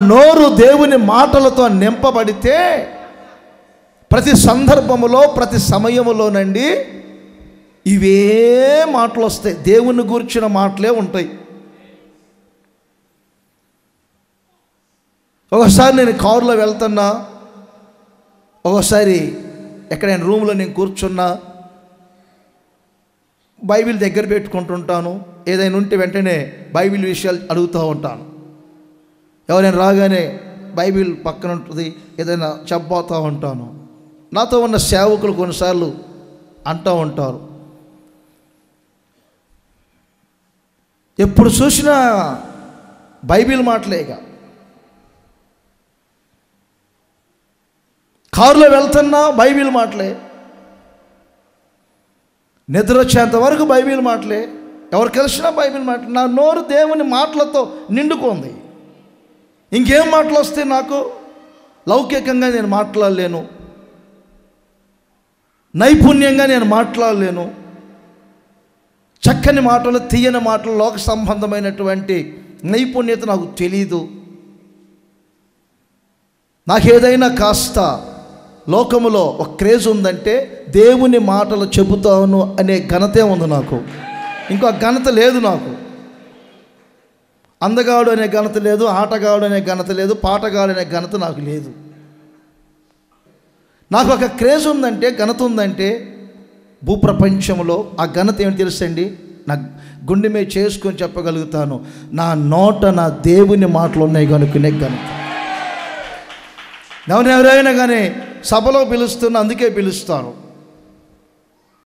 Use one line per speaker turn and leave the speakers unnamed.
నోరు దేవుని మాటలతో నింపబడితే ప్రతి సందర్భములో ప్రతి సమయములోనండి ఇవే మాటలు వస్తాయి. దేవుని గురించిన మాటలే ఉంటాయి. ఒకసారి నేను కారులో వెళ్తున్నా, ఒకసారి ఎక్కడైనా రూమ్లో నేను కూర్చున్నా, బైబిల్ దగ్గర పెట్టుకుంటుంటాను. ఏదైనా ఉంటే వెంటనే బైబిల్ విషయాలు అడుగుతూ ఉంటాను. ఎవరైనా రాగానే బైబిల్ పక్కన ఉంటుంది, ఏదైనా చెప్పబోతూ ఉంటాను. నాతో ఉన్న సేవకులు కొన్నిసార్లు అంటూ ఉంటారు, ఎప్పుడు చూసినా బైబిల్ మాటలేగా, కారులో వెళ్తున్నా బైబిల్ మాటలే, నిద్ర వచ్చేంత వరకు బైబిల్ మాటలే, ఎవరు కలిసినా బైబిల్ మాటలే. నా నోరు దేవుని మాటలతో నిండుకుంది. ఇంకేం మాటలు వస్తే నాకు? లౌకికంగా నేను మాట్లాడలేను, నైపుణ్యంగా నేను మాట్లాడలేను, చక్కని మాటలు, తీయని మాటలు, లోక సంబంధమైనటువంటి నైపుణ్యత నాకు తెలీదు. నాకేదైనా కాస్త లోకములో ఒక క్రేజ్ ఉందంటే దేవుని మాటలు చెబుతాను అనే ఘనతే ఉంది నాకు. ఇంకో ఘనత లేదు నాకు. అందగాడు అనే ఘనత లేదు, ఆటగాడు అనే ఘనత లేదు, పాటగాడు అనే ఘనత నాకు లేదు. నాకు ఒక క్రేజ్ ఉందంటే, ఘనత ఉందంటే భూప్రపంచంలో ఆ ఘనత ఏమిటి తెలుసండి? నా గుండె మీద చేసుకొని చెప్పగలుగుతాను, నా నోట నా దేవుని మాటలు ఉన్నాయి కనుకనే ఘనత. ఎవరైనా కానీ సభలో పిలుస్తున్నా, అందుకే పిలుస్తారు.